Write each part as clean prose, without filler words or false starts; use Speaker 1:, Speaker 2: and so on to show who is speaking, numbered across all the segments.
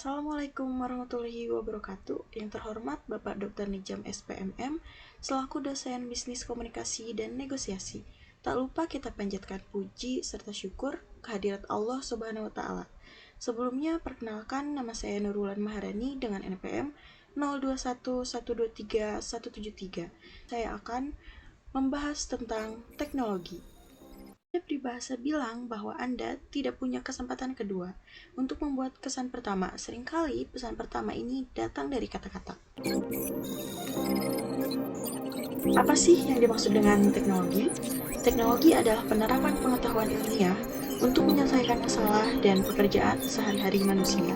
Speaker 1: Assalamualaikum warahmatullahi wabarakatuh. Yang terhormat Bapak Dr. Nijam SPMM, selaku dosen bisnis komunikasi dan negosiasi. Tak lupa kita panjatkan puji serta syukur kehadirat Allah Subhanahu wa Ta'ala. Sebelumnya, perkenalkan nama saya Nurulan Maharani dengan NPM 021123 Saya akan membahas tentang teknologi. Ada peribahasa bilang bahwa Anda tidak punya kesempatan kedua untuk membuat kesan pertama. Seringkali pesan pertama ini datang dari kata-kata. Apa sih yang dimaksud dengan teknologi? Teknologi adalah penerapan pengetahuan ilmiah untuk menyelesaikan masalah dan pekerjaan sehari-hari manusia.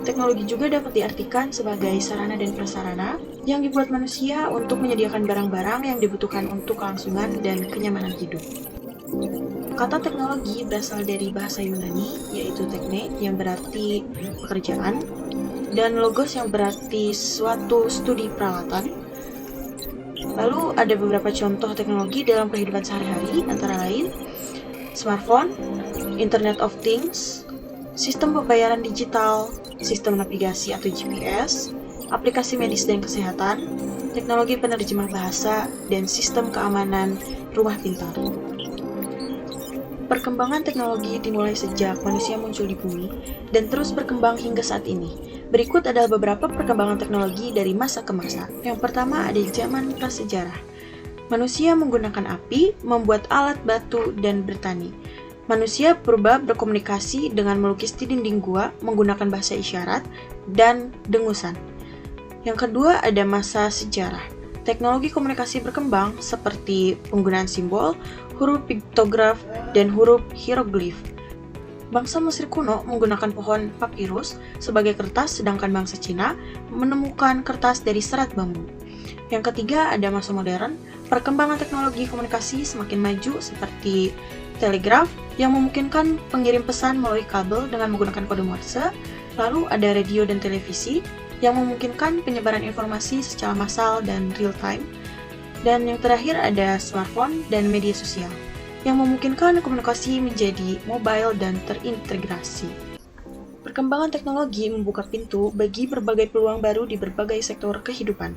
Speaker 1: Teknologi juga dapat diartikan sebagai sarana dan prasarana yang dibuat manusia untuk menyediakan barang-barang yang dibutuhkan untuk kelangsungan dan kenyamanan hidup. Kata teknologi berasal dari bahasa Yunani, yaitu tekne, yang berarti pekerjaan, dan logos yang berarti suatu studi peralatan. Lalu ada beberapa contoh teknologi dalam kehidupan sehari-hari, antara lain smartphone, Internet of Things, sistem pembayaran digital, sistem navigasi atau GPS, aplikasi medis dan kesehatan, teknologi penerjemah bahasa, dan sistem keamanan rumah pintar. Perkembangan teknologi dimulai sejak manusia muncul di bumi dan terus berkembang hingga saat ini. Berikut adalah beberapa perkembangan teknologi dari masa ke masa. Yang pertama ada zaman prasejarah. Manusia menggunakan api, membuat alat batu, dan bertani. Manusia purba berkomunikasi dengan melukis di dinding gua menggunakan bahasa isyarat dan dengusan. Yang kedua ada masa sejarah. Teknologi komunikasi berkembang seperti penggunaan simbol, huruf piktograf, dan huruf hieroglif. Bangsa Mesir kuno menggunakan pohon papirus sebagai kertas, sedangkan bangsa Cina menemukan kertas dari serat bambu. Yang ketiga ada masa modern. Perkembangan teknologi komunikasi semakin maju seperti telegraf yang memungkinkan pengirim pesan melalui kabel dengan menggunakan kode Morse. Lalu ada radio dan televisi yang memungkinkan penyebaran informasi secara massal dan real time. Dan yang terakhir ada smartphone dan media sosial yang memungkinkan komunikasi menjadi mobile dan terintegrasi. Perkembangan teknologi membuka pintu bagi berbagai peluang baru di berbagai sektor kehidupan.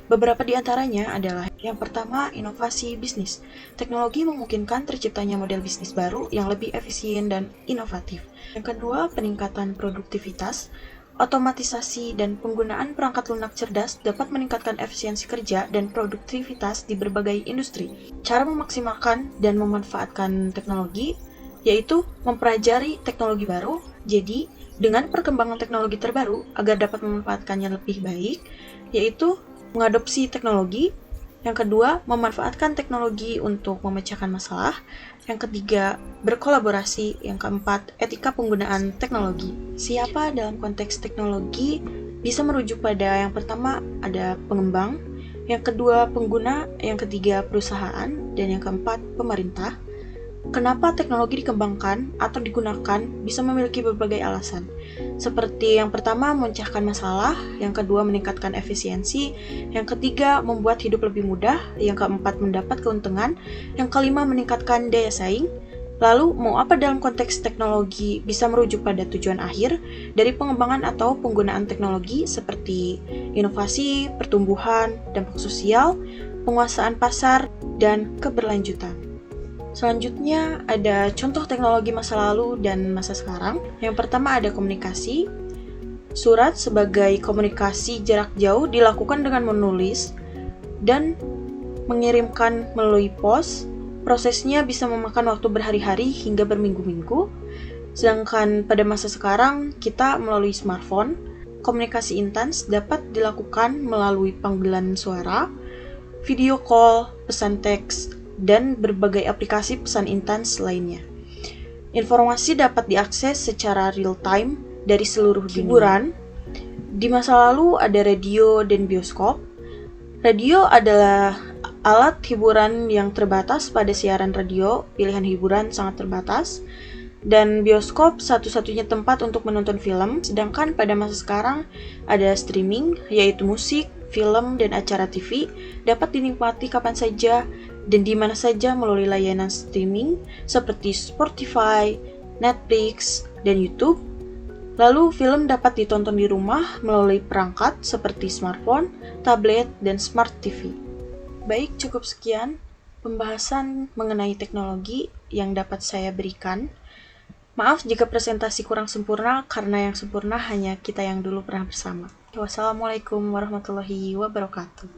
Speaker 1: Beberapa di antaranya adalah yang pertama, inovasi bisnis. Teknologi memungkinkan terciptanya model bisnis baru yang lebih efisien dan inovatif. Yang kedua, peningkatan produktivitas. Otomatisasi dan penggunaan perangkat lunak cerdas dapat meningkatkan efisiensi kerja dan produktivitas di berbagai industri. Cara memaksimalkan dan memanfaatkan teknologi yaitu mempelajari teknologi baru. Jadi, dengan perkembangan teknologi terbaru agar dapat memanfaatkannya lebih baik, yaitu mengadopsi teknologi. Yang kedua, memanfaatkan teknologi untuk memecahkan masalah. Yang ketiga, berkolaborasi. Yang keempat, etika penggunaan teknologi. Siapa dalam konteks teknologi bisa merujuk pada yang pertama ada pengembang, yang kedua pengguna, yang ketiga perusahaan, dan yang keempat pemerintah. Kenapa teknologi dikembangkan atau digunakan bisa memiliki berbagai alasan. Seperti yang pertama memecahkan masalah, yang kedua meningkatkan efisiensi, yang ketiga membuat hidup lebih mudah, yang keempat mendapat keuntungan, yang kelima meningkatkan daya saing. Lalu mau apa dalam konteks teknologi bisa merujuk pada tujuan akhir dari pengembangan atau penggunaan teknologi seperti inovasi, pertumbuhan, dampak sosial, penguasaan pasar, dan keberlanjutan. Selanjutnya ada contoh teknologi masa lalu dan masa sekarang. Yang pertama ada komunikasi. Surat sebagai komunikasi jarak jauh dilakukan dengan menulis dan mengirimkan melalui pos. Prosesnya bisa memakan waktu berhari-hari hingga berminggu-minggu. Sedangkan pada masa sekarang kita melalui smartphone. Komunikasi intens dapat dilakukan melalui panggilan suara, video call, pesan teks, dan berbagai aplikasi pesan intens lainnya. Informasi dapat diakses secara real time dari seluruh hiburan. Di masa lalu ada radio dan bioskop. Radio adalah alat hiburan yang terbatas pada siaran radio, pilihan hiburan sangat terbatas, dan bioskop satu-satunya tempat untuk menonton film. Sedangkan pada masa sekarang ada streaming, yaitu musik, film, dan acara TV dapat dinikmati kapan saja dan di mana saja melalui layanan streaming seperti Spotify, Netflix, dan YouTube. Lalu film dapat ditonton di rumah melalui perangkat seperti smartphone, tablet, dan smart TV. Baik, cukup sekian pembahasan mengenai teknologi yang dapat saya berikan. Maaf jika presentasi kurang sempurna, karena yang sempurna hanya kita yang dulu pernah bersama. Wassalamualaikum warahmatullahi wabarakatuh.